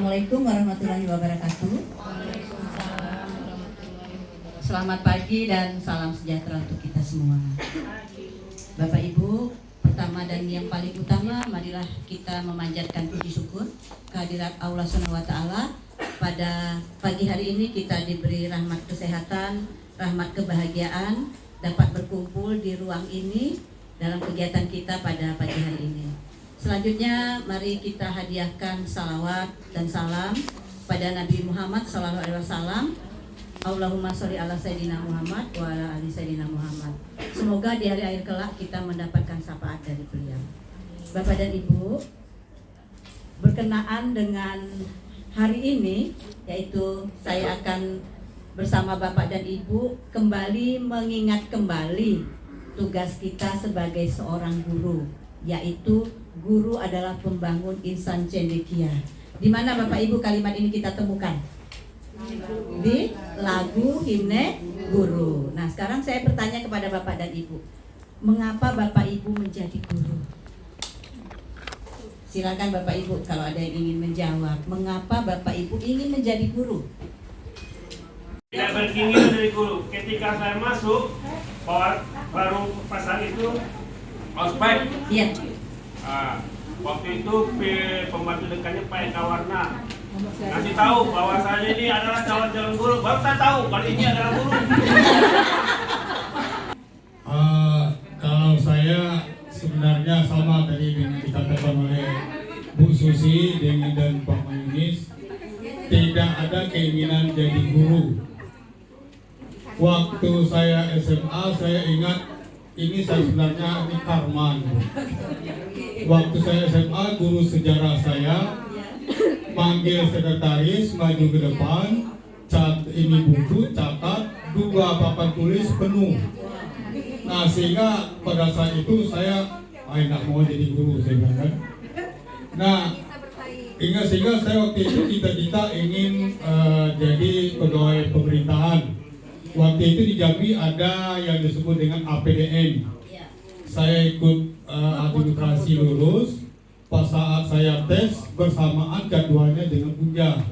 Assalamualaikum warahmatullahi wabarakatuh. Selamat pagi dan salam sejahtera untuk kita semua. Bapak Ibu, pertama dan yang paling utama, marilah kita memanjatkan puji syukur kehadirat Allah Subhanahu wa taala. Pada pagi hari ini kita diberi rahmat kesehatan, rahmat kebahagiaan, dapat berkumpul di ruang ini dalam kegiatan kita pada pagi hari ini. Selanjutnya mari kita hadiahkan salawat dan salam pada Nabi Muhammad SAW. Allahumma sholli ala Sayyidina Muhammad wa ala ali Sayyidina Muhammad. Semoga di hari akhir kelak kita mendapatkan syafaat dari beliau. Bapak dan Ibu, berkenaan dengan hari ini, yaitu saya akan bersama Bapak dan Ibu kembali mengingat kembali tugas kita sebagai seorang guru, yaitu guru adalah pembangun insan cendekia. Di mana Bapak Ibu kalimat ini kita temukan? Di lagu himne guru. Nah, sekarang saya bertanya kepada Bapak dan Ibu, mengapa Bapak Ibu menjadi guru? Silakan Bapak Ibu kalau ada yang ingin menjawab, mengapa Bapak Ibu ingin menjadi guru? Tidak berkeinginan dari guru. Ketika saya masuk, baru pasang itu ospek. Iya. Waktu itu pembantu dekatnya Pak Eka Warna ngasih tahu bahwasanya ini adalah calon guru. Baru saya tahu kalau ini adalah guru. Kalau saya sebenarnya sama tadi yang dikatakan oleh Bu Susi dan Pak Mayunis, tidak ada keinginan jadi guru. Waktu saya SMA, saya ingat ini saya sebenarnya ini karma. Waktu saya SMA, guru sejarah saya panggil sekretaris maju ke depan, ini buku, catat, 2 papan tulis penuh. Nah, sehingga pada saat itu saya nggak mau jadi guru, saya bilang kan. Nah, sehingga saya waktu itu cita-cita ingin jadi pegawai pemerintahan. Waktu itu di Jambi ada yang disebut dengan APDN. Saya ikut administrasi lulus. Pas saat saya tes bersamaan jadwalnya dengan Unja.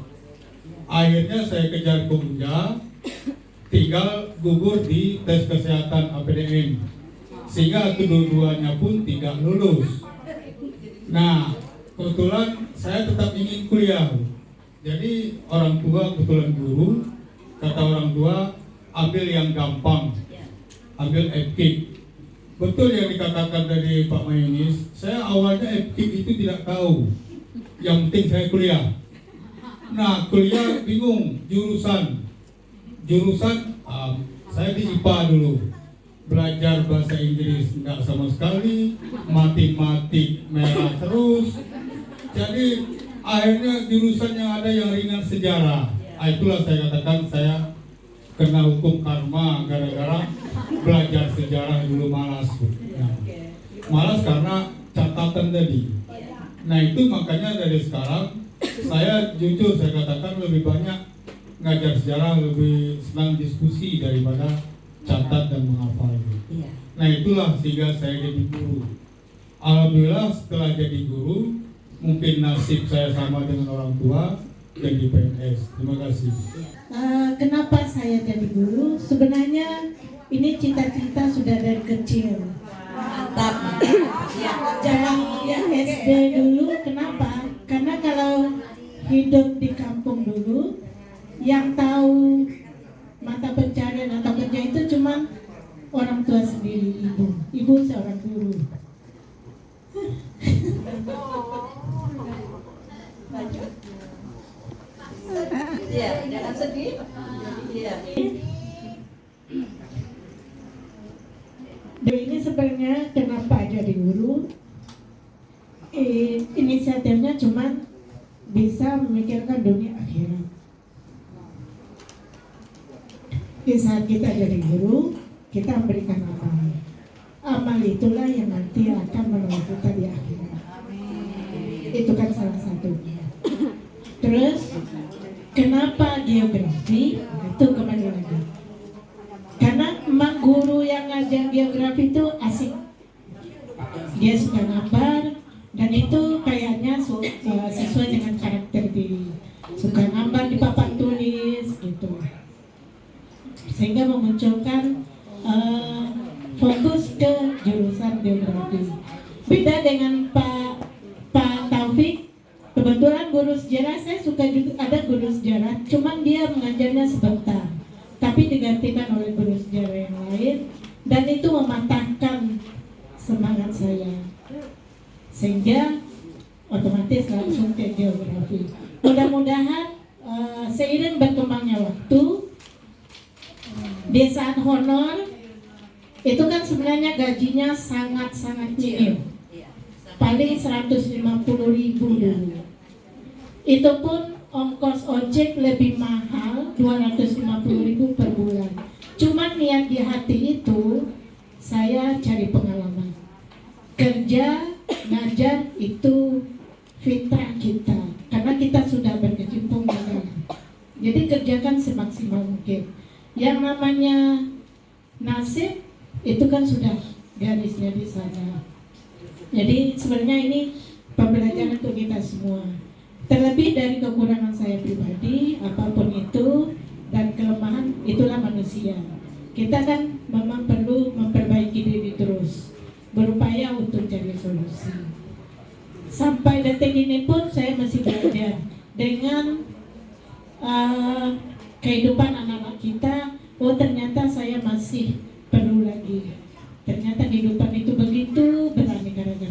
Akhirnya saya kejar ke Unja, tinggal gugur di tes kesehatan APDN, sehingga kedua-duanya pun tidak lulus. Nah, kebetulan saya tetap ingin kuliah. Jadi orang tua kebetulan guru, kata orang tua ambil yang gampang, ambil FKIP. Betul yang dikatakan dari Pak Mayunis, saya awalnya FKIP itu tidak tahu. Yang penting saya kuliah. Nah, kuliah bingung jurusan. Saya di IPA dulu. Belajar bahasa Inggris enggak sama sekali, matematik merah terus. Jadi akhirnya jurusan yang ada yang ringan sejarah. Itulah saya katakan saya kena hukum karma gara-gara belajar sejarah dulu malas. Nah, malas karena catatan tadi. Nah, itu makanya dari sekarang saya jujur saya katakan lebih banyak ngajar sejarah, lebih senang diskusi daripada catat dan menghafal. Nah, itulah sehingga saya jadi guru. Alhamdulillah setelah jadi guru, mungkin nasib saya sama dengan orang tua jadi PNS. Terima kasih. Kenapa saya jadi guru? Sebenarnya ini cita-cita sudah dari kecil. Mantap. Jangan yang SD dulu. Kenapa? Karena kalau hidup di kampung dulu, yang tahu mata pencarian atau kerja itu cuma orang tua sendiri, ibu. Ibu seorang guru. Iya, jangan sedih. Iya. Ini sebenarnya kenapa jadi guru? Inisiatifnya cuma bisa memikirkan dunia akhirat. Di saat kita jadi guru, kita memberikan amal. Amal itulah yang nanti akan menolong kita di akhirat. Itu kan salah satunya. Terus kenapa geografi? Itu kembali lagi. Karena emang guru yang ngajar geografi itu asik. Dia suka gambar dan itu kayaknya sesuai dengan karakter diri. Kebetulan guru sejarah, saya suka juga ada guru sejarah, cuman dia mengajarnya sebentar, tapi digantikan oleh guru sejarah yang lain, dan itu mematahkan semangat saya, sehingga otomatis langsung ke geografi. Mudah-mudahan seiring berkembangnya waktu, desaan honor itu kan sebenarnya gajinya sangat-sangat minim. Paling 150.000 dulu. Itu pun ongkos ojek lebih mahal, 250.000 per bulan. Cuman niat di hati itu saya cari pengalaman. Kerja, ngajar itu fitrah kita, karena kita sudah berkecimpung di dalam. Jadi kerjakan semaksimal mungkin. Yang namanya nasib itu kan sudah garisnya di sana. Jadi sebenarnya ini pembelajaran untuk kita semua. Terlebih dari kekurangan saya pribadi, apapun itu, dan kelemahan, itulah manusia. Kita kan memang perlu memperbaiki diri terus, berupaya untuk cari solusi. Sampai detik ini pun saya masih belajar dengan kehidupan anak-anak kita. Oh, ternyata saya masih perlu lagi. Ternyata kehidupan itu begitu beraneka-ragam.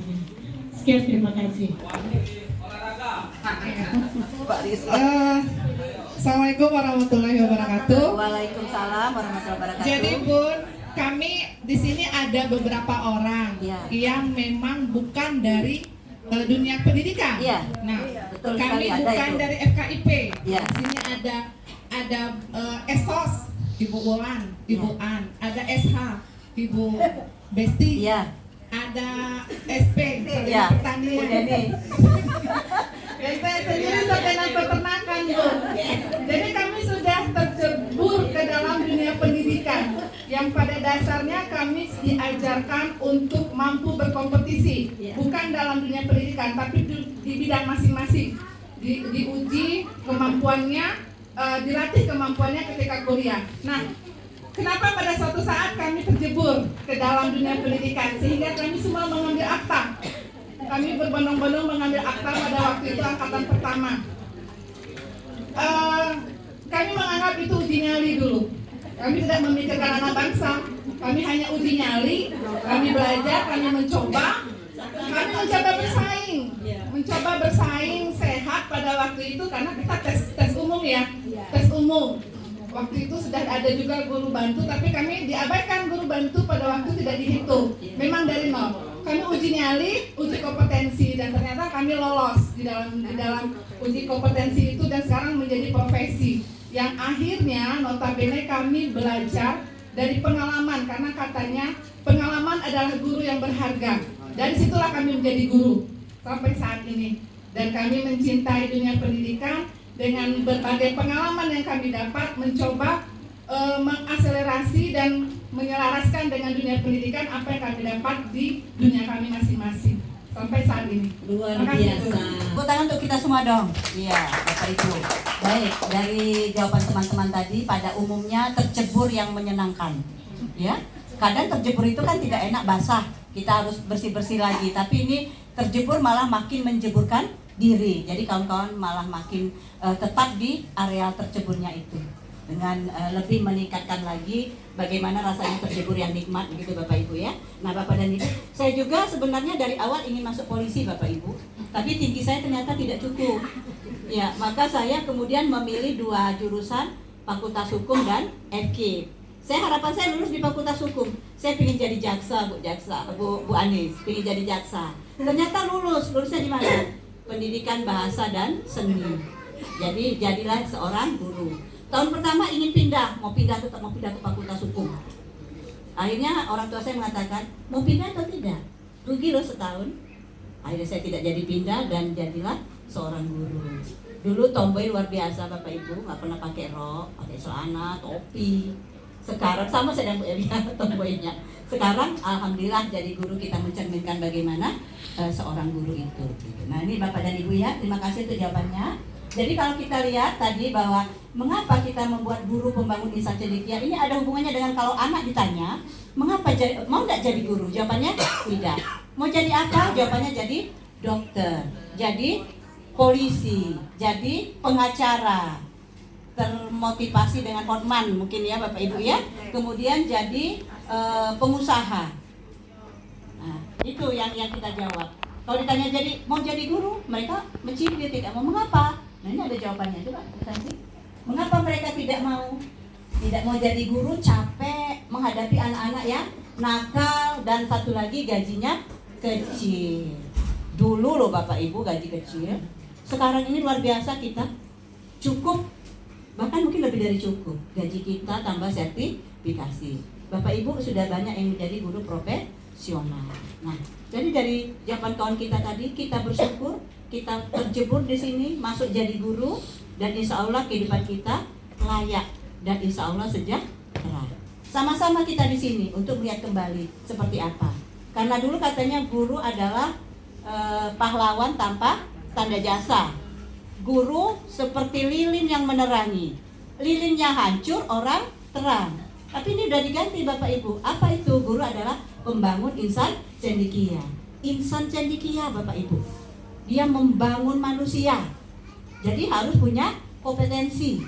Sekian, terima kasih. Assalamualaikum warahmatullahi wabarakatuh. Waalaikumsalam warahmatullahi wabarakatuh. Jadi Bun, kami di sini ada beberapa orang yang memang bukan dari dunia pendidikan. Iya. Nah, Betul kami sekali, ada bukan itu. dari FKIP. Iya. Di sini ada ESOS, Ibu Bolan, Ibu An, ada SH, Ibu Besti, Iya. ada SP, Iya. pertanian. Ini. Saya sendiri sarjana peternakan, Bu. Jadi kami sudah tercebur ke dalam dunia pendidikan yang pada dasarnya kami diajarkan untuk mampu berkompetisi, bukan dalam dunia pendidikan, tapi di bidang masing-masing. Diuji kemampuannya, dilatih kemampuannya ketika kuliah. Nah, kenapa pada suatu saat kami terjebur ke dalam dunia pendidikan sehingga kami semua mengambil akta. Kami berbondong-bondong mengambil akta pada waktu itu angkatan pertama. Kami menganggap itu uji nyali dulu. Kami tidak memikirkan anak bangsa. Kami hanya uji nyali. Kami belajar, kami mencoba bersaing. Mencoba bersaing sehat pada waktu itu karena kita tes umum ya. Tes umum. Waktu itu sudah ada juga guru bantu, tapi kami diabaikan guru bantu pada waktu tidak dihitung. Memang dari nol. Kami uji nyali, uji kompetensi, dan ternyata kami lolos di dalam uji kompetensi itu dan sekarang menjadi profesi. Yang akhirnya notabene kami belajar dari pengalaman karena katanya pengalaman adalah guru yang berharga. Dari situlah kami menjadi guru sampai saat ini. Dan kami mencintai dunia pendidikan dengan berbagai pengalaman yang kami dapat mencoba mengakselerasi dan menyelaraskan dengan dunia pendidikan apa yang kami dapat di dunia kami masing-masing sampai saat ini. Luar Terima kasih, biasa. Bu. Tepuk tangan untuk kita semua dong. Iya, Bapak Ibu. Baik, dari jawaban teman-teman tadi, pada umumnya tercebur yang menyenangkan. Ya, kadang tercebur itu kan tidak enak, basah. Kita harus bersih-bersih lagi. Tapi ini terjebur malah makin menjeburkan diri. Jadi kawan-kawan malah makin tetap di area terceburnya itu. Dengan lebih meningkatkan lagi bagaimana rasanya terjebur yang nikmat begitu Bapak Ibu ya. Nah Bapak dan Ibu, saya juga sebenarnya dari awal ingin masuk polisi Bapak Ibu, tapi tinggi saya ternyata tidak cukup. Ya, maka saya kemudian memilih 2 jurusan, Fakultas Hukum dan FK. Harapan saya lulus di Fakultas Hukum. Saya ingin jadi jaksa, Bu Anis, ingin jadi jaksa. Ternyata lulusnya di mana? Pendidikan Bahasa dan Seni. Jadi jadilah seorang guru. Tahun pertama ingin pindah, mau pindah ke Fakultas Hukum. Akhirnya orang tua saya mengatakan, mau pindah atau tidak? Rugi loh setahun. Akhirnya saya tidak jadi pindah dan jadilah seorang guru. Dulu tomboy luar biasa Bapak Ibu, nggak pernah pakai rok, pakai celana, topi. Sekarang sama saya Bu Elia tomboynya. Sekarang alhamdulillah jadi guru, kita mencerminkan bagaimana seorang guru itu. Nah ini Bapak dan Ibu ya, terima kasih untuk jawabannya. Jadi kalau kita lihat tadi bahwa mengapa kita membuat guru pembangun insan cendekia, ini ada hubungannya dengan kalau anak ditanya mengapa mau nggak jadi guru, jawabannya tidak. Mau jadi apa? Jawabannya jadi dokter. Jadi polisi, jadi pengacara, termotivasi dengan Hotman mungkin ya Bapak Ibu ya, kemudian jadi pengusaha. Nah, itu yang kita jawab. Kalau ditanya mau jadi guru, mereka mencibir, tidak mau. Mengapa? Nah, ini ada jawabannya, coba Santi. Mengapa mereka tidak mau? Tidak mau jadi guru, capek menghadapi anak-anak yang nakal, dan satu lagi gajinya kecil. Dulu loh Bapak Ibu gaji kecil, sekarang ini luar biasa, kita cukup, bahkan mungkin lebih dari cukup. Gaji kita tambah sertifikasi. Bapak Ibu sudah banyak yang menjadi guru profesional. Nah, jadi dari jawaban kawan kita tadi, kita bersyukur kita terjebur di sini, masuk jadi guru, dan insya Allah kehidupan kita layak dan insya Allah sejahtera. Sama-sama kita di sini untuk melihat kembali seperti apa. Karena dulu katanya guru adalah pahlawan tanpa tanda jasa. Guru seperti lilin yang menerangi. Lilinnya hancur, orang terang. Tapi ini udah diganti Bapak Ibu. Apa itu? Guru adalah pembangun insan cendekia. Insan cendekia Bapak Ibu. Dia membangun manusia. Jadi harus punya kompetensi.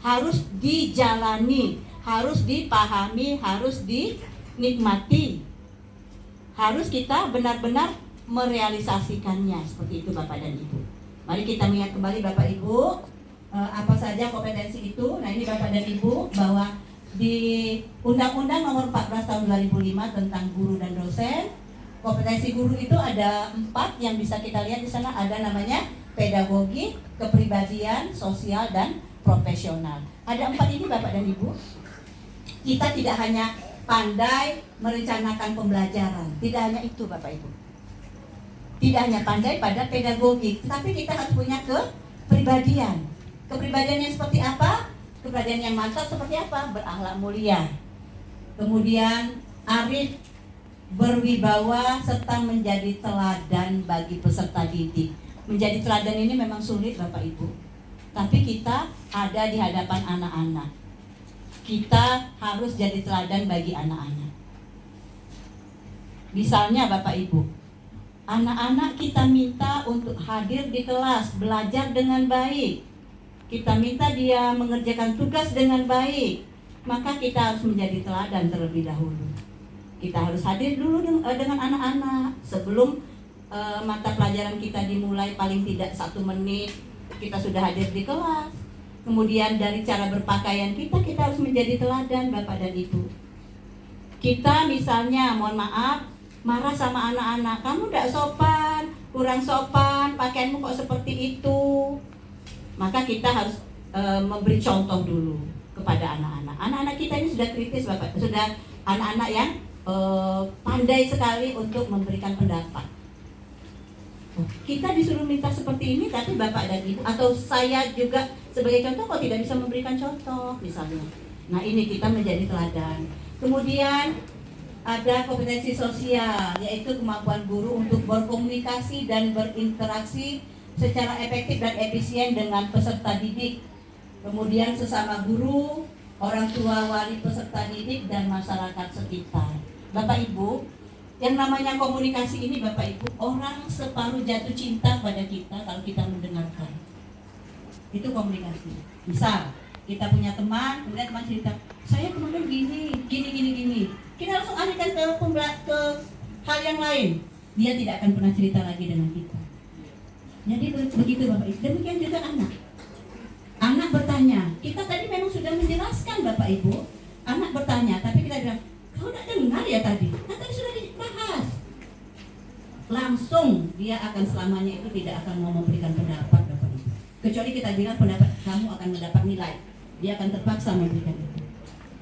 Harus dijalani, harus dipahami, harus dinikmati. Harus kita benar-benar merealisasikannya, seperti itu Bapak dan Ibu. Mari kita melihat kembali Bapak Ibu, apa saja kompetensi itu. Nah, ini Bapak dan Ibu, bahwa di Undang-Undang Nomor 14 Tahun 2005 tentang guru dan dosen, kompetensi guru itu ada 4 yang bisa kita lihat di sana. Ada namanya pedagogi, kepribadian, sosial, dan profesional. Ada 4 ini Bapak dan Ibu. Kita tidak hanya pandai merencanakan pembelajaran, tidak hanya itu Bapak Ibu. Tidak hanya pandai pada pedagogi, tapi kita harus punya kepribadian. Kepribadian yang seperti apa? Kepribadian yang mantap seperti apa? Berakhlak mulia. Kemudian arif, berwibawa, serta menjadi teladan bagi peserta didik. Menjadi teladan ini memang sulit Bapak Ibu. Tapi kita ada di hadapan anak-anak. Kita harus jadi teladan bagi anak-anak. Misalnya Bapak Ibu, anak-anak kita minta untuk hadir di kelas, belajar dengan baik. Kita minta dia mengerjakan tugas dengan baik. Maka kita harus menjadi teladan terlebih dahulu. Kita harus hadir dulu dengan anak-anak. Sebelum mata pelajaran kita dimulai, paling tidak 1 menit, kita sudah hadir di kelas. Kemudian dari cara berpakaian kita harus menjadi teladan Bapak dan Ibu. Kita misalnya, mohon maaf, marah sama anak-anak, kamu tidak sopan, kurang sopan, pakaianmu kok seperti itu. Maka kita harus memberi contoh dulu kepada anak-anak. Anak-anak kita ini sudah kritis Bapak, sudah anak-anak yang pandai sekali untuk memberikan pendapat. Kita disuruh minta seperti ini, tapi Bapak dan Ibu atau saya juga sebagai contoh kok tidak bisa memberikan contoh misalnya. Nah, ini kita menjadi teladan. Kemudian ada kompetensi sosial, yaitu kemampuan guru untuk berkomunikasi dan berinteraksi secara efektif dan efisien dengan peserta didik. Kemudian sesama guru, orang tua, wali peserta didik, dan masyarakat sekitar. Bapak Ibu, yang namanya komunikasi ini Bapak Ibu, orang separuh jatuh cinta pada kita kalau kita mendengarkan. Itu komunikasi. Misal, kita punya teman, kemudian teman cerita, saya kemarin gini. Kita langsung alihkan ke hal yang lain. Dia tidak akan pernah cerita lagi dengan kita. Jadi begitu Bapak Ibu. Demikian juga anak. Anak bertanya. Kita tadi memang sudah menjelaskan Bapak Ibu. Anak bertanya, tapi kita bilang, kau tidak dengar ya tadi? Kan tadi sudah dibahas. Langsung dia akan selamanya itu tidak akan mau memberikan pendapat Bapak Ibu. Kecuali kita bilang pendapat kamu akan mendapat nilai. Dia akan terpaksa memberikan itu.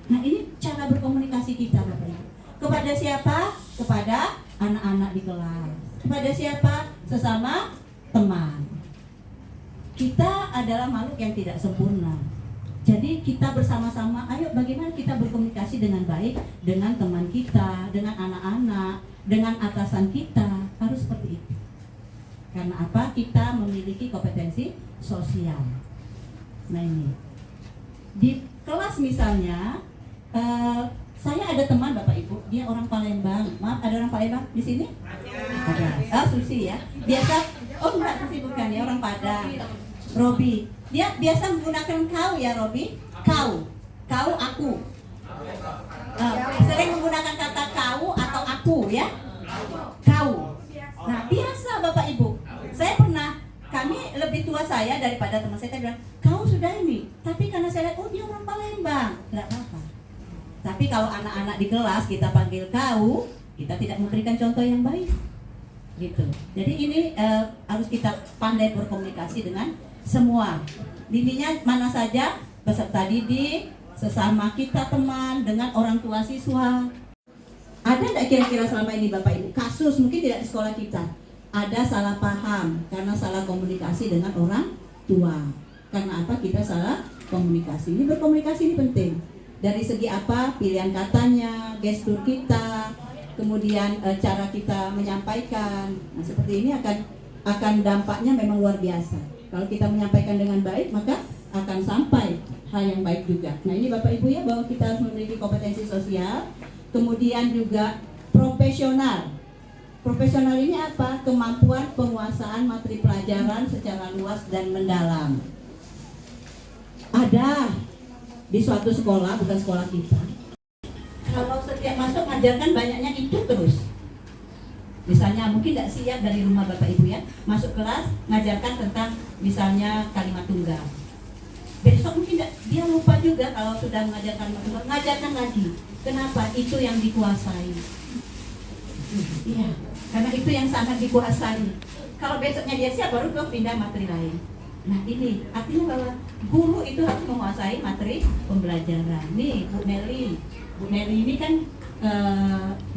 Nah, ini cara berkomunikasi kita Bapak Ibu. Kepada siapa? Kepada anak-anak di kelas. Kepada siapa? Sesama teman. Kita adalah makhluk yang tidak sempurna. Jadi kita bersama-sama, ayo bagaimana kita berkomunikasi dengan baik dengan teman kita, dengan anak-anak, dengan atasan kita. Harus seperti itu. Karena apa? Kita memiliki kompetensi sosial. Nah, ini di kelas misalnya, saya ada teman Bapak Ibu, dia orang Palembang. Maaf, ada orang Palembang di sini? Ada. Oh, Susi ya. Biasa, oh enggak, Susi bukan ya, orang Padang. Robi, dia biasa menggunakan kau ya Robi. Kau, aku. Sering menggunakan kata kau atau aku ya. Kau. Nah biasa Bapak Ibu. Saya pernah, kami lebih tua saya daripada teman saya bilang, kau sudah ini. Tapi karena saya lihat, oh dia orang Palembang, tidak apa-apa. Tapi kalau anak-anak di kelas kita panggil kau, kita tidak memberikan contoh yang baik. Gitu. Jadi ini harus kita pandai berkomunikasi dengan semua. Intinya mana saja, peserta didik, sesama kita teman, dengan orang tua siswa. Ada tidak kira-kira selama ini Bapak Ibu kasus, mungkin tidak di sekolah kita, ada salah paham karena salah komunikasi dengan orang tua. Karena apa? Kita salah komunikasi. Ini berkomunikasi ini penting. Dari segi apa? Pilihan katanya, gestur kita, kemudian cara kita menyampaikan. Nah, seperti ini akan dampaknya memang luar biasa. Kalau kita menyampaikan dengan baik, maka akan sampai hal yang baik juga. Nah, ini Bapak Ibu ya, bahwa kita harus memiliki kompetensi sosial, kemudian juga profesional. Profesional ini apa? Kemampuan penguasaan materi pelajaran secara luas dan mendalam. Ada di suatu sekolah, bukan sekolah kita, kalau setiap masuk ngajarkan banyaknya itu terus. Misalnya mungkin tidak siap dari rumah Bapak Ibu ya, masuk kelas ngajarkan tentang misalnya kalimat tunggal. Besok mungkin dia lupa juga kalau sudah mengajarkan kalimat tunggal, ngajarkan lagi. Kenapa? Itu yang dikuasai. Iya, karena itu yang sangat dikuasai. Kalau besoknya dia siap baru ke pindah materi lain. Nah ini artinya bahwa guru itu harus menguasai materi pembelajaran. Nih Bu Nelly ini kan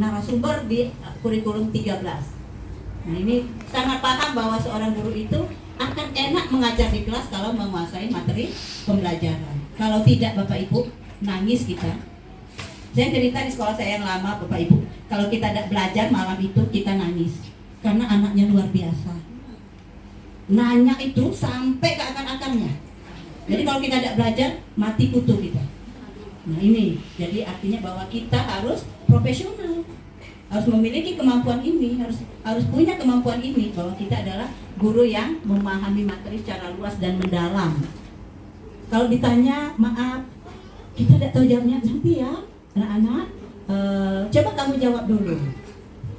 narasumber di kurikulum 13. Nah ini sangat paham bahwa seorang guru itu akan enak mengajar di kelas kalau menguasai materi pembelajaran. Kalau tidak Bapak Ibu, nangis kita. Saya cerita di sekolah saya yang lama Bapak Ibu, kalau kita tidak belajar malam itu kita nangis karena anaknya luar biasa. Nanya itu sampai ke akar-akarnya. Jadi kalau kita tidak belajar, mati kutu kita. Nah ini, jadi artinya bahwa kita harus profesional, harus memiliki kemampuan ini, harus punya kemampuan ini, bahwa kita adalah guru yang memahami materi secara luas dan mendalam. Kalau ditanya, maaf, kita tidak tahu jawabnya, nanti ya, anak-anak, coba kamu jawab dulu.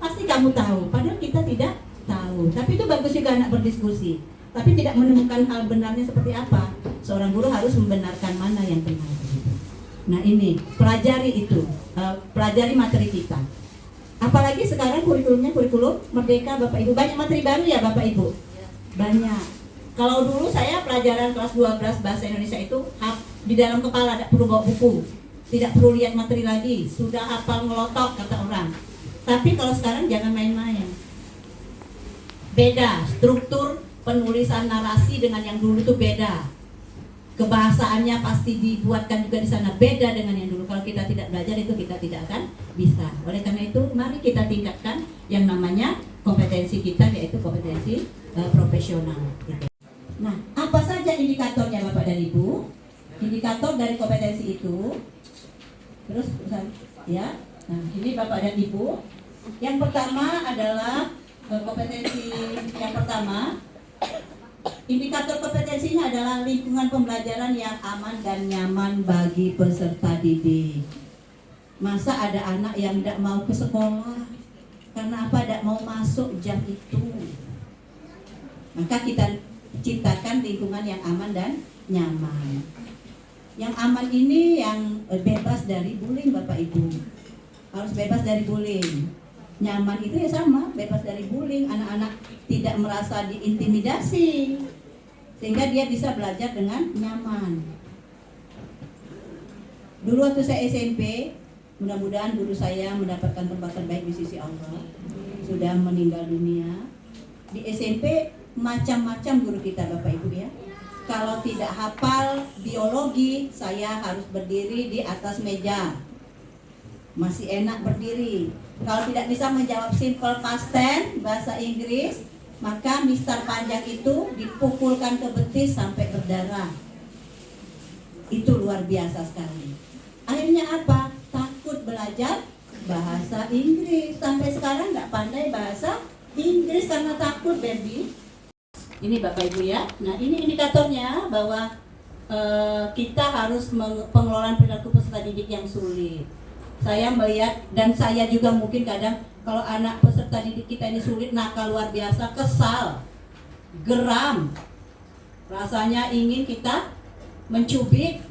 Pasti kamu tahu, padahal kita tidak tahu. Tapi itu bagus juga anak berdiskusi. Tapi tidak menemukan hal benarnya seperti apa. Seorang guru harus membenarkan mana yang benar. Nah ini, pelajari itu, pelajari materi kita. Apalagi sekarang kurikulumnya kurikulum Merdeka Bapak Ibu. Banyak materi baru ya Bapak Ibu? Banyak. Kalau dulu saya pelajaran kelas 12 bahasa Indonesia itu di dalam kepala, tidak perlu bawa buku, tidak perlu lihat materi lagi, sudah hafal ngelotok kata orang. Tapi kalau sekarang jangan main-main. Beda, struktur penulisan narasi dengan yang dulu itu beda. Kebahasaannya pasti dibuatkan juga di sana, beda dengan yang dulu. Kalau kita tidak belajar itu kita tidak akan bisa. Oleh karena itu, mari kita tingkatkan yang namanya kompetensi kita, yaitu kompetensi profesional. Gitu. Nah, apa saja indikatornya Bapak dan Ibu? Indikator dari kompetensi itu, terus ya. Nah, ini Bapak dan Ibu. Yang pertama adalah kompetensi yang pertama. Indikator kompetensinya adalah lingkungan pembelajaran yang aman dan nyaman bagi peserta didik. Masa ada anak yang tidak mau ke sekolah karena apa? Tidak mau masuk jam itu. Maka kita ciptakan lingkungan yang aman dan nyaman. Yang aman ini yang bebas dari bullying Bapak Ibu. Harus bebas dari bullying. Nyaman itu ya sama, bebas dari bullying. Anak-anak tidak merasa diintimidasi, sehingga dia bisa belajar dengan nyaman. Dulu waktu saya SMP, mudah-mudahan guru saya mendapatkan tempat terbaik di sisi Allah, sudah meninggal dunia. Di SMP macam-macam guru kita Bapak Ibu ya. Kalau tidak hafal biologi, saya harus berdiri di atas meja. Masih enak berdiri. Kalau tidak bisa menjawab simple past tense bahasa Inggris, maka Mister Panjang itu dipukulkan ke betis sampai berdarah. Itu luar biasa sekali. Akhirnya apa? Takut belajar bahasa Inggris. Sampai sekarang nggak pandai bahasa Inggris karena takut, baby. Ini Bapak Ibu ya. Nah, ini indikatornya bahwa kita harus pengelolaan perilaku peserta didik yang sulit. Saya melihat dan saya juga mungkin kadang kalau anak peserta didik kita ini sulit, nakal luar biasa, kesal, geram, rasanya ingin kita mencubit,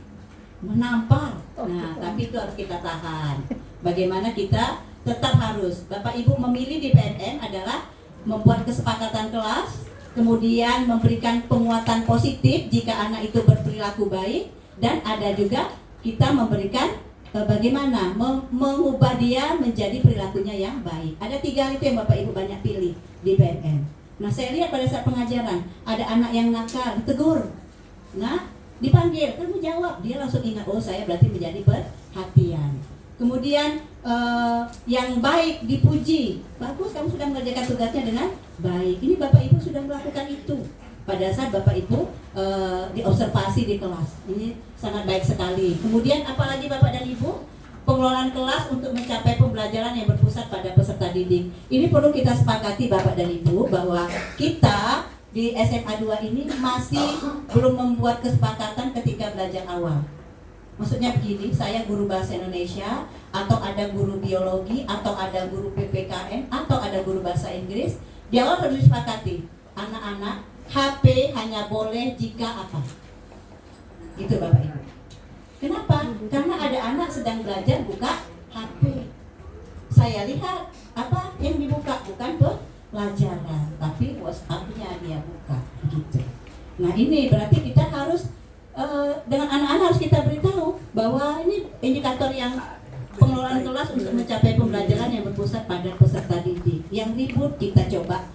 menampar. Nah, tapi itu harus kita tahan. Bagaimana kita tetap harus, Bapak Ibu memilih di PNM adalah membuat kesepakatan kelas, kemudian memberikan penguatan positif jika anak itu berperilaku baik, dan ada juga kita memberikan bagaimana mengubah dia menjadi perilakunya yang baik. Ada 3 hal itu yang Bapak Ibu banyak pilih di PNM. Nah, saya lihat pada saat pengajaran ada anak yang nakal, ditegur. Nah, dipanggil, kamu jawab, dia langsung ingat, oh saya berarti menjadi perhatian. Kemudian yang baik dipuji, bagus kamu sudah mengerjakan tugasnya dengan baik. Ini Bapak Ibu sudah melakukan itu pada saat Bapak Ibu diobservasi di kelas. Ini sangat baik sekali. Kemudian apalagi Bapak dan Ibu, pengelolaan kelas untuk mencapai pembelajaran yang berpusat pada peserta didik. Ini perlu kita sepakati Bapak dan Ibu bahwa kita di SMA 2 ini masih belum membuat kesepakatan ketika belajar awal. Maksudnya begini, saya guru bahasa Indonesia, atau ada guru biologi, atau ada guru PPKN, atau ada guru bahasa Inggris. Di awal harus disepakati, anak-anak HP hanya boleh jika apa? Itu Bapak Ibu. Kenapa? Karena ada anak sedang belajar buka HP. Saya lihat apa yang dibuka, bukan pelajaran, tapi WhatsApp-nya dia buka, gitu. Nah, ini berarti kita harus dengan anak-anak harus kita beritahu bahwa ini indikator yang pengelolaan kelas untuk mencapai pembelajaran yang berpusat pada peserta didik. Yang ribut kita coba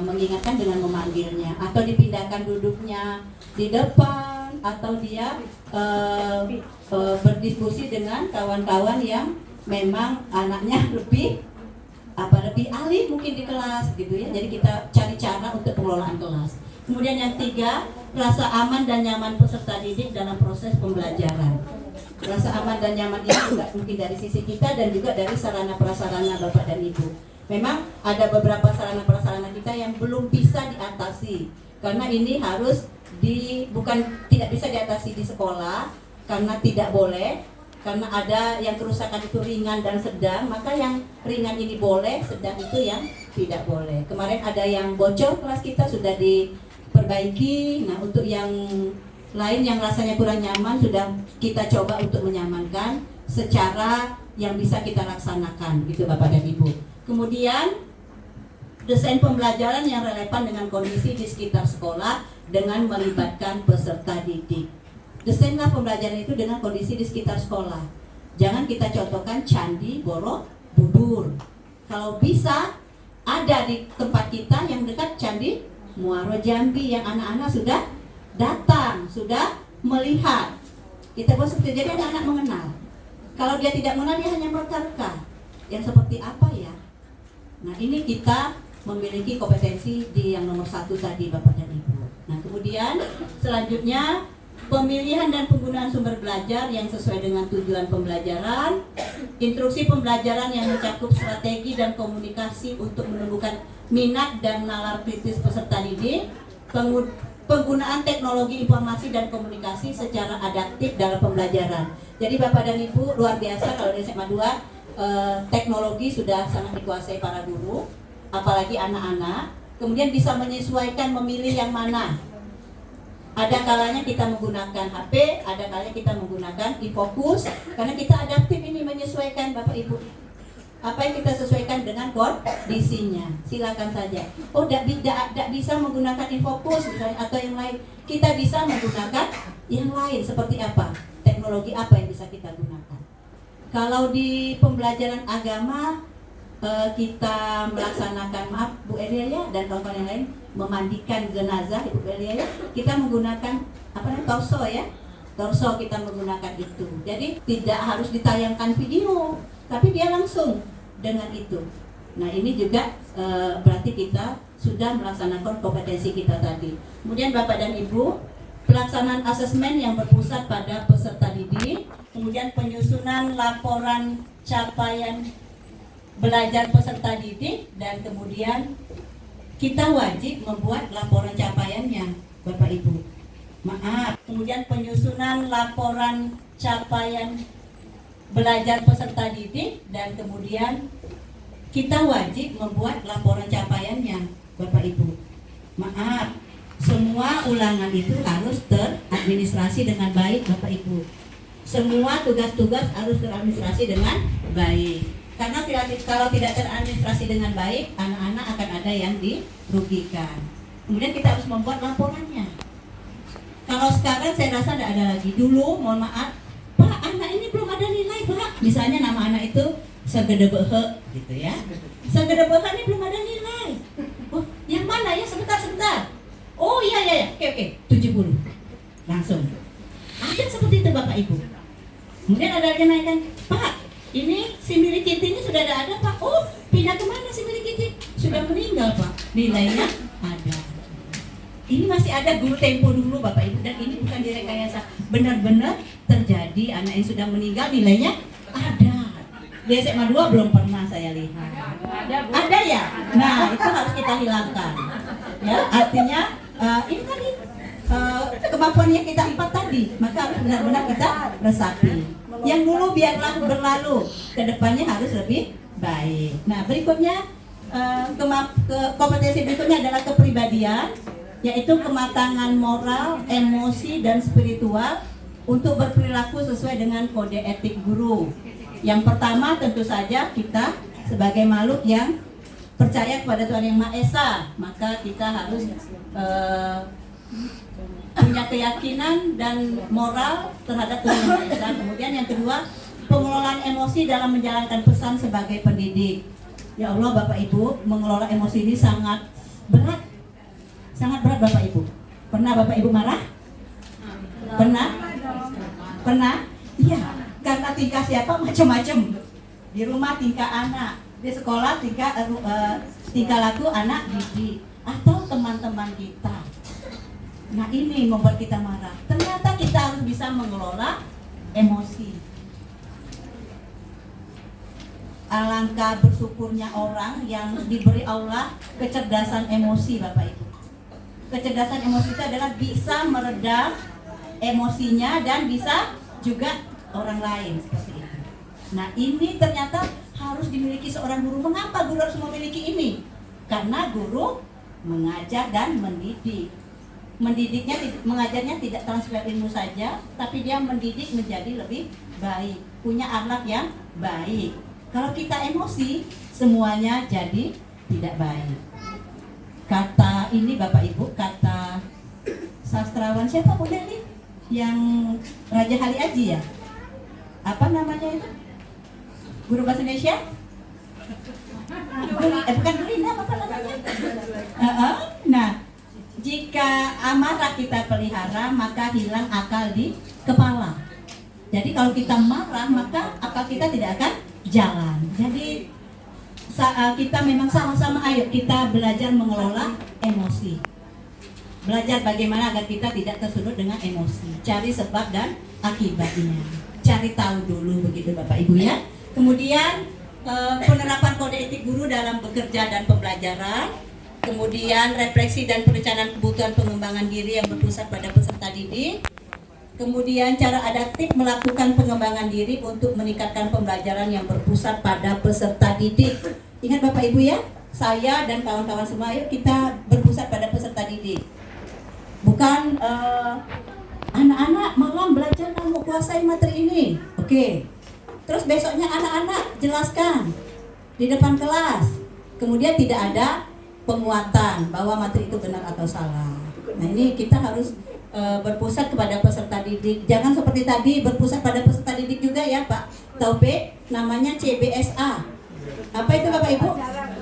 mengingatkan dengan memanggilnya, atau dipindahkan duduknya di depan, atau dia berdiskusi dengan kawan-kawan yang memang anaknya lebih ahli mungkin di kelas gitu ya. Jadi kita cari cara untuk pengelolaan kelas. Kemudian yang 3, rasa aman dan nyaman peserta didik dalam proses pembelajaran. Rasa aman dan nyaman ini juga mungkin dari sisi kita dan juga dari sarana prasarana Bapak dan Ibu. Memang ada beberapa sarana prasarana kita yang belum bisa diatasi, karena ini harus tidak bisa diatasi di sekolah karena tidak boleh, karena ada yang kerusakan itu ringan dan sedang, maka yang ringan ini boleh, sedang itu yang tidak boleh. Kemarin ada yang bocor kelas kita sudah diperbaiki. Nah, untuk yang lain yang rasanya kurang nyaman sudah kita coba untuk menyamankan secara yang bisa kita laksanakan, gitu Bapak dan Ibu. Kemudian desain pembelajaran yang relevan dengan kondisi di sekitar sekolah dengan melibatkan peserta didik. Desainlah pembelajaran itu dengan kondisi di sekitar sekolah. Jangan kita contohkan Candi Borobudur. Kalau bisa ada di tempat kita yang dekat Candi Muaro Jambi yang anak-anak sudah datang, sudah melihat. Kita buat seperti jadi anak-anak mengenal. Kalau dia tidak mengenal, dia hanya menerka. Yang seperti apa ya? Nah, ini kita memiliki kompetensi di yang nomor 1 tadi Bapak dan Ibu. Nah, kemudian selanjutnya pemilihan dan penggunaan sumber belajar yang sesuai dengan tujuan pembelajaran, instruksi pembelajaran yang mencakup strategi dan komunikasi untuk menumbuhkan minat dan nalar kritis peserta didik, penggunaan teknologi informasi dan komunikasi secara adaptif dalam pembelajaran. Jadi Bapak dan Ibu, luar biasa kalau di SMA 2 teknologi sudah sangat dikuasai para guru, apalagi anak-anak. Kemudian bisa menyesuaikan memilih yang mana. Ada kalanya kita menggunakan HP, ada kalanya kita menggunakan e-focus, karena kita adaptif ini menyesuaikan Bapak Ibu. Apa yang kita sesuaikan dengan kondisinya, silakan saja. Oh, tidak bisa menggunakan e-focus misalnya atau yang lain. Kita bisa menggunakan yang lain seperti apa? Teknologi apa yang bisa kita gunakan? Kalau di pembelajaran agama kita melaksanakan, maaf Bu Elia ya dan kawan-kawan yang lain, memandikan jenazah Ibu Elia ya, kita menggunakan torso ya. Torso kita menggunakan itu. Jadi tidak harus ditayangkan video, tapi dia langsung dengan itu. Nah, ini juga berarti kita sudah melaksanakan kompetensi kita tadi. Kemudian Bapak dan Ibu, pelaksanaan asesmen yang berpusat pada peserta didik, kemudian penyusunan laporan capaian belajar peserta didik, dan kemudian kita wajib membuat laporan capaiannya, Bapak Ibu. Maaf. Kemudian penyusunan laporan capaian belajar peserta didik, dan kemudian kita wajib membuat laporan capaiannya, Bapak Ibu. Maaf, semua ulangan itu harus teradministrasi dengan baik, Bapak Ibu. Semua tugas-tugas harus teradministrasi dengan baik. Karena kalau tidak teradministrasi dengan baik, anak-anak akan ada yang dirugikan. Kemudian kita harus membuat laporannya. Kalau sekarang saya rasa tidak ada lagi. Dulu, mohon maaf, Pak, anak ini belum ada nilai, Pak. Misalnya nama anak itu Segedebehe, gitu ya. Segedebehe ini belum ada nilai. Oh, yang mana ya? Sebentar. Oh iya. Oke. 70. Langsung. Ada seperti itu, Bapak Ibu. Kemudian ada yang naikkan, Pak, ini si Mili Kitty ini sudah ada, Pak. Oh, pindah kemana si Mili Kitty? Sudah meninggal, Pak. Nilainya ada. Ini masih ada guru tempo dulu, Bapak Ibu, dan ini bukan direkayasa. Benar-benar terjadi, anak yang sudah meninggal nilainya ada. Di SMA 2 belum pernah saya lihat. Ada ya? Nah, itu harus kita hilangkan. Ya, artinya ini tadi kemampuan yang kita 4 tadi, maka harus benar-benar kita resapi. Yang dulu biarlah berlalu, kedepannya harus lebih baik. Nah, berikutnya kompetensi berikutnya adalah kepribadian, yaitu kematangan moral, emosi, dan spiritual untuk berperilaku sesuai dengan kode etik guru. Yang pertama tentu saja kita sebagai makhluk yang percaya kepada Tuhan Yang Maha Esa, maka kita harus punya keyakinan dan moral terhadap Tuhan Yang Maha Esa. Kemudian yang kedua, pengelolaan emosi dalam menjalankan pesan sebagai pendidik. Ya Allah, Bapak Ibu, mengelola emosi ini sangat berat. Sangat berat, Bapak Ibu. Pernah Bapak Ibu marah? Pernah? Iya. Karena tingkah siapa macam-macam. Di rumah tingkah anak, di sekolah tingkah laku anak didik atau teman-teman kita. Nah, ini membuat kita marah. Ternyata kita harus bisa mengelola emosi. Alangkah bersyukurnya orang yang diberi Allah kecerdasan emosi, Bapak Ibu. Kecerdasan emosi itu adalah bisa meredam emosinya dan bisa juga orang lain seperti itu. Nah, ini ternyata harus dimiliki seorang guru. Mengapa guru harus memiliki ini? Karena guru mengajar dan mendidik. Mengajarnya tidak transfer ilmu saja, tapi dia mendidik menjadi lebih baik, punya akhlak yang baik. Kalau kita emosi, semuanya jadi tidak baik. Kata ini Bapak Ibu, kata sastrawan siapa Bu Deli? Yang Raja Hali Aji ya? Apa namanya itu? Guru bahasa Indonesia? Bukan Durinda, apa namanya? Nah, jika amarah kita pelihara, maka hilang akal di kepala. Jadi kalau kita marah, maka akal kita tidak akan jalan. Jadi kita memang sama-sama, ayo kita belajar mengelola emosi. Belajar bagaimana agar kita tidak tersudut dengan emosi. Cari sebab dan akibatnya. Cari tahu dulu, begitu Bapak Ibu ya. Kemudian penerapan kode etik guru dalam bekerja dan pembelajaran. Kemudian refleksi dan perencanaan kebutuhan pengembangan diri yang berpusat pada peserta didik. Kemudian cara adaptif melakukan pengembangan diri untuk meningkatkan pembelajaran yang berpusat pada peserta didik. Ingat Bapak Ibu ya, saya dan kawan-kawan semua, yuk kita berpusat pada peserta didik. Bukan anak-anak malam belajar mau kuasai materi ini. Oke. Terus besoknya anak-anak jelaskan di depan kelas. Kemudian tidak ada penguatan bahwa materi itu benar atau salah. Nah, ini kita harus berpusat kepada peserta didik. Jangan seperti tadi berpusat pada peserta didik juga ya Pak Taufik, namanya CBSA. Apa itu Bapak Ibu?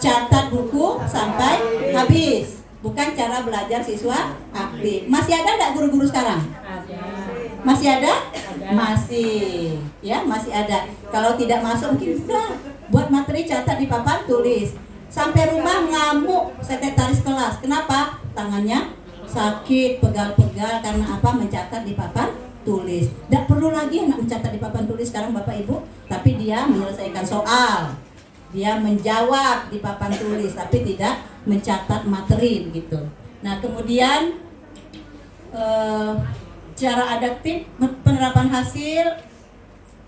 Catat buku sampai habis. Bukan cara belajar siswa aktif. Masih ada enggak guru-guru sekarang? Masih ada? Masih. Ya, masih ada. Kalau tidak masuk mungkin sudah buat materi catat di papan tulis. Sampai rumah ngamuk sekretaris kelas. Kenapa? Tangannya sakit, pegal-pegal karena apa? Mencatat di papan tulis. Tidak perlu lagi anak mencatat di papan tulis sekarang Bapak Ibu, tapi dia menyelesaikan soal. Dia menjawab di papan tulis tapi tidak mencatat materi begitu. Nah, kemudian cara adaptif, penerapan hasil,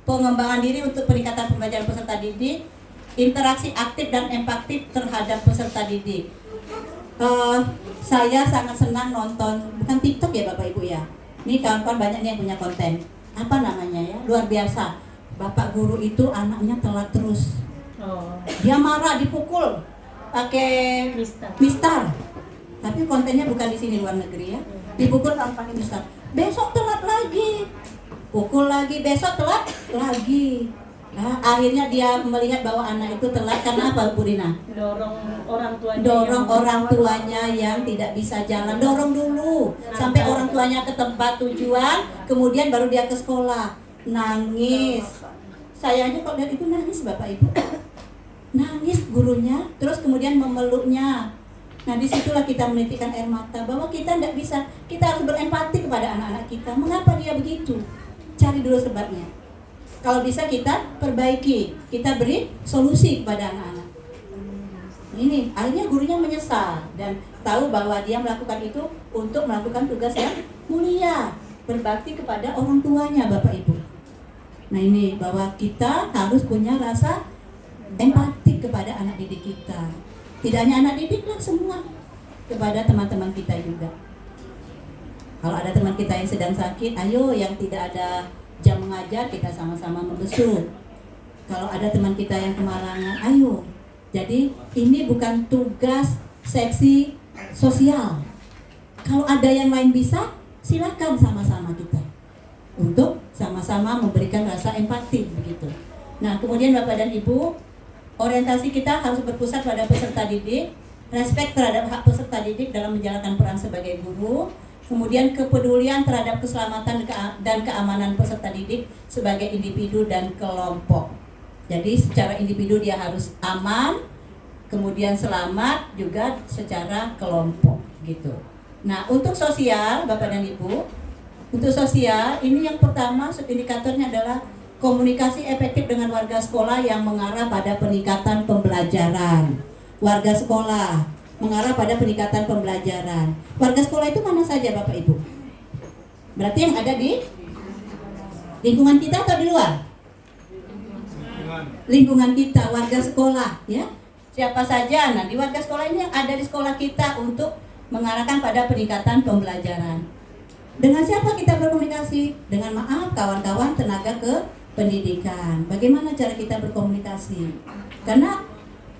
pengembangan diri untuk peningkatan pembelajaran peserta didik, interaksi aktif dan empatik terhadap peserta didik. Saya sangat senang nonton, bukan TikTok ya Bapak Ibu ya. Ini kawan-kawan banyak nih yang punya konten. Apa namanya ya? Luar biasa. Bapak guru itu anaknya telat terus. Dia marah, dipukul pakai mistar. Tapi kontennya bukan di sini, luar negeri ya. Dipukul pakai mistar. Besok telat lagi. Pukul lagi, besok telat lagi. Nah, akhirnya dia melihat bahwa anak itu telat karena apa, Bu Rina? Dorong orang tuanya yang tidak bisa jalan. Dorong dulu sampai orang tuanya ke tempat tujuan, kemudian baru dia ke sekolah. Nangis. Saya aja kalau lihat itu nangis Bapak Ibu. Nangis gurunya, terus kemudian memeluknya. Nah, disitulah kita menitikkan air mata bahwa kita tidak bisa, kita harus berempati kepada anak-anak kita. Mengapa dia begitu? Cari dulu sebabnya. Kalau bisa kita perbaiki, kita beri solusi kepada anak-anak. Ini akhirnya gurunya menyesal dan tahu bahwa dia melakukan itu untuk melakukan tugas yang mulia, berbakti kepada orang tuanya, Bapak Ibu. Nah, ini bahwa kita harus punya rasa empati kepada anak didik kita. Tidak hanya anak didik lah, semua, kepada teman-teman kita juga. Kalau ada teman kita yang sedang sakit, ayo yang tidak ada jam mengajar kita sama-sama membesuk. Kalau ada teman kita yang kemalangan, ayo. Jadi ini bukan tugas seksi sosial. Kalau ada yang lain bisa, silakan sama-sama kita untuk sama-sama memberikan rasa empati begitu. Nah, kemudian Bapak dan Ibu, orientasi kita harus berpusat pada peserta didik, respek terhadap hak peserta didik dalam menjalankan peran sebagai guru. Kemudian kepedulian terhadap keselamatan dan keamanan peserta didik sebagai individu dan kelompok. Jadi secara individu dia harus aman, kemudian selamat juga secara kelompok gitu. Nah, untuk sosial Bapak dan Ibu, untuk sosial ini yang pertama indikatornya adalah komunikasi efektif dengan warga sekolah yang mengarah pada peningkatan pembelajaran. Warga sekolah mengarah pada peningkatan pembelajaran. Warga sekolah itu mana saja Bapak Ibu? Berarti yang ada di lingkungan kita atau di luar? Lingkungan kita, warga sekolah ya. Siapa saja? Nah, di warga sekolah ini yang ada di sekolah kita untuk mengarahkan pada peningkatan pembelajaran. Dengan siapa kita berkomunikasi? Dengan kawan-kawan tenaga kependidikan. Bagaimana cara kita berkomunikasi? Karena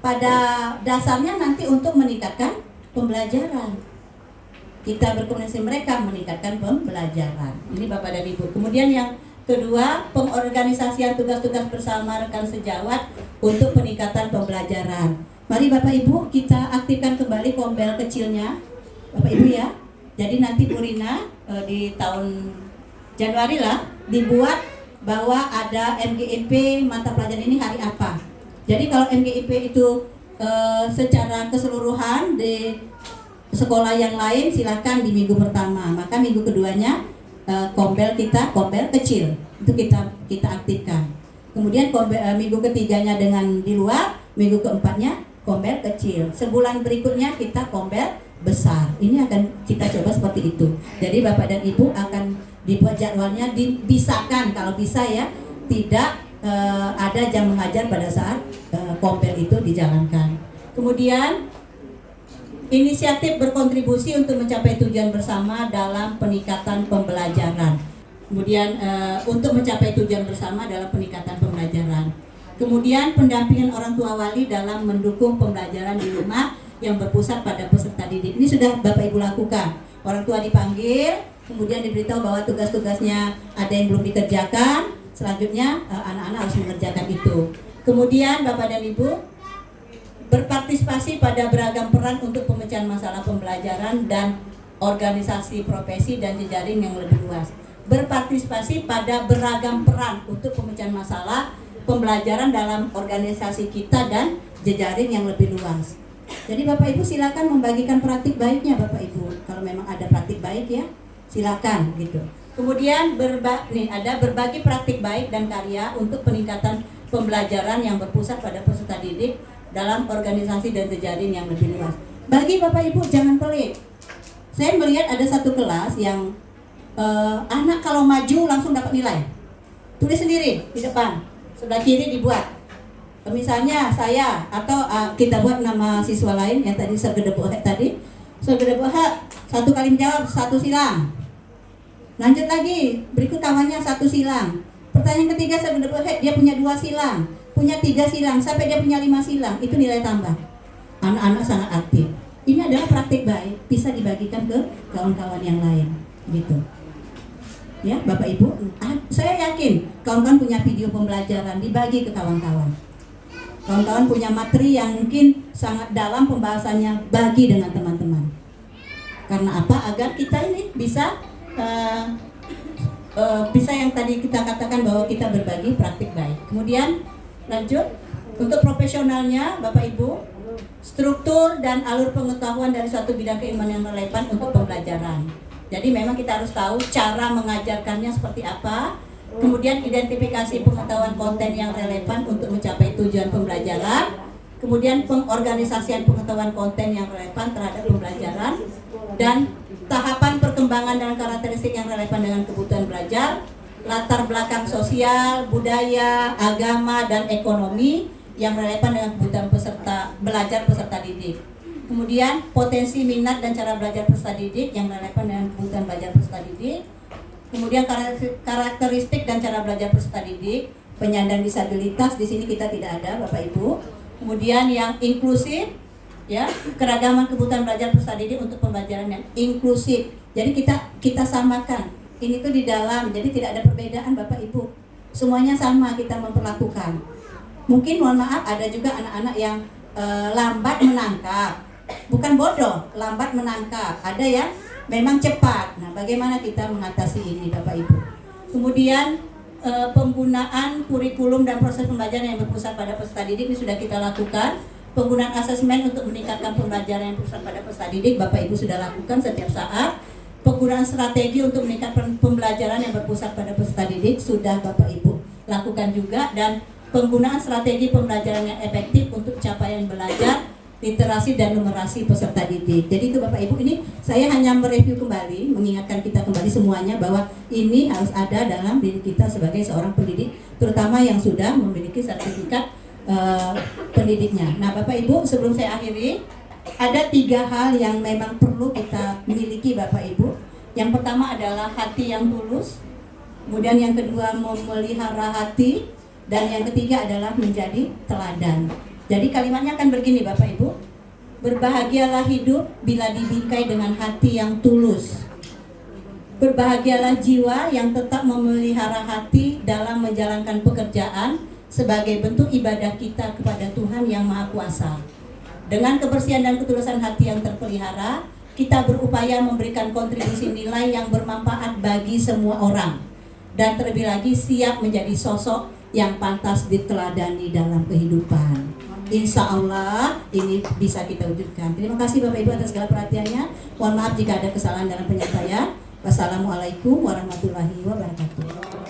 pada dasarnya nanti untuk meningkatkan pembelajaran. Kita berkomunikasi mereka meningkatkan pembelajaran. Ini Bapak dan Ibu. Kemudian yang kedua, pengorganisasian tugas-tugas bersama rekan sejawat untuk peningkatan pembelajaran. Mari Bapak Ibu kita aktifkan kembali kombel kecilnya Bapak Ibu ya. Jadi nanti Bu Rina di tahun Januari lah dibuat bahwa ada MGIP mata pelajaran ini hari apa. Jadi kalau MGIP itu secara keseluruhan di sekolah yang lain silakan di minggu pertama, maka minggu keduanya kombel kecil itu kita aktifkan. Kemudian minggu ketiganya dengan di luar, minggu keempatnya kombel kecil. Sebulan berikutnya kita kombel besar. Ini akan kita coba seperti itu. Jadi Bapak dan Ibu akan dibuat jadwalnya, dipisahkan kalau bisa ya, tidak ada jam mengajar pada saat kombel itu dijalankan. Kemudian inisiatif berkontribusi untuk mencapai tujuan bersama dalam peningkatan pembelajaran. Kemudian untuk mencapai tujuan bersama dalam peningkatan pembelajaran. Kemudian pendampingan orang tua wali dalam mendukung pembelajaran di rumah yang berpusat pada peserta didik. Ini sudah Bapak Ibu lakukan. Orang tua dipanggil, kemudian diberitahu bahwa tugas-tugasnya ada yang belum dikerjakan. Selanjutnya anak-anak harus mengerjakan itu. Kemudian Bapak dan Ibu berpartisipasi pada beragam peran untuk pemecahan masalah pembelajaran dan organisasi profesi dan jejaring yang lebih luas. Berpartisipasi pada beragam peran untuk pemecahan masalah pembelajaran dalam organisasi kita dan jejaring yang lebih luas. Jadi Bapak Ibu silakan membagikan praktik baiknya Bapak Ibu. Kalau memang ada praktik baik ya, silakan gitu. Kemudian ada berbagi praktik baik dan karya untuk peningkatan pembelajaran yang berpusat pada peserta didik dalam organisasi dan jejaring yang lebih luas. Bagi Bapak Ibu jangan pelit. Saya melihat ada satu kelas yang anak kalau maju langsung dapat nilai. Tulis sendiri di depan, sebelah kiri dibuat. Misalnya saya atau kita buat nama siswa lain yang tadi Sergedebohek tadi. Sergedebohek satu kali menjawab satu silang. Lanjut lagi, berikut kawannya satu silang. Pertanyaan ketiga Sergedebohek dia punya 2 silang, punya 3 silang, sampai dia punya 5 silang, itu nilai tambah. Anak-anak sangat aktif. Ini adalah praktik baik, bisa dibagikan ke kawan-kawan yang lain, gitu. Ya, Bapak Ibu, saya yakin kawan-kawan punya video pembelajaran, dibagi ke kawan-kawan. Kawan-kawan punya materi yang mungkin sangat dalam pembahasannya, bagi dengan teman-teman. Karena apa? Agar kita ini bisa bisa yang tadi kita katakan bahwa kita berbagi praktik baik. Kemudian lanjut, untuk profesionalnya Bapak Ibu, struktur dan alur pengetahuan dari suatu bidang keimanan yang relevan untuk pembelajaran. Jadi memang kita harus tahu cara mengajarkannya seperti apa. Kemudian identifikasi pengetahuan konten yang relevan untuk mencapai tujuan pembelajaran. Kemudian pengorganisasian pengetahuan konten yang relevan terhadap pembelajaran. Dan tahapan perkembangan dan karakteristik yang relevan dengan kebutuhan belajar. Latar belakang sosial, budaya, agama, dan ekonomi yang relevan dengan kebutuhan peserta didik. Kemudian potensi minat dan cara belajar peserta didik yang relevan dengan kebutuhan belajar peserta didik. Kemudian karakteristik dan cara belajar peserta didik, penyandang disabilitas di sini kita tidak ada Bapak Ibu. Kemudian yang inklusif, ya, keragaman kebutuhan belajar peserta didik untuk pembelajaran yang inklusif. Jadi kita samakan. Ini tuh di dalam, jadi tidak ada perbedaan Bapak Ibu. Semuanya sama kita memperlakukan. Mungkin mohon maaf ada juga anak-anak yang lambat menangkap. Bukan bodoh, lambat menangkap. Ada yang memang cepat. Nah, bagaimana kita mengatasi ini Bapak Ibu? Kemudian penggunaan kurikulum dan proses pembelajaran yang berpusat pada peserta didik ini sudah kita lakukan. Penggunaan asesmen untuk meningkatkan pembelajaran yang berpusat pada peserta didik Bapak Ibu sudah lakukan setiap saat. Penggunaan strategi untuk meningkatkan pembelajaran yang berpusat pada peserta didik sudah Bapak Ibu lakukan juga. Dan penggunaan strategi pembelajaran yang efektif untuk capaian belajar, literasi dan numerasi peserta didik. Jadi itu Bapak Ibu, ini saya hanya mereview kembali, mengingatkan kita kembali semuanya bahwa ini harus ada dalam diri kita sebagai seorang pendidik, terutama yang sudah memiliki sertifikat pendidiknya. Nah Bapak Ibu, sebelum saya akhiri, ada 3 hal yang memang perlu kita miliki Bapak Ibu. Yang pertama adalah hati yang tulus, kemudian yang kedua memelihara hati, dan yang ketiga adalah menjadi teladan. Jadi kalimatnya akan begini Bapak Ibu. Berbahagialah hidup bila dibingkai dengan hati yang tulus. Berbahagialah jiwa yang tetap memelihara hati dalam menjalankan pekerjaan sebagai bentuk ibadah kita kepada Tuhan yang Maha Kuasa. Dengan kebersihan dan ketulusan hati yang terpelihara, kita berupaya memberikan kontribusi nilai yang bermanfaat bagi semua orang. Dan terlebih lagi siap menjadi sosok yang pantas diteladani dalam kehidupan. Insya Allah ini bisa kita wujudkan. Terima kasih Bapak Ibu atas segala perhatiannya. Mohon maaf jika ada kesalahan dalam penyampaian. Wassalamualaikum warahmatullahi wabarakatuh.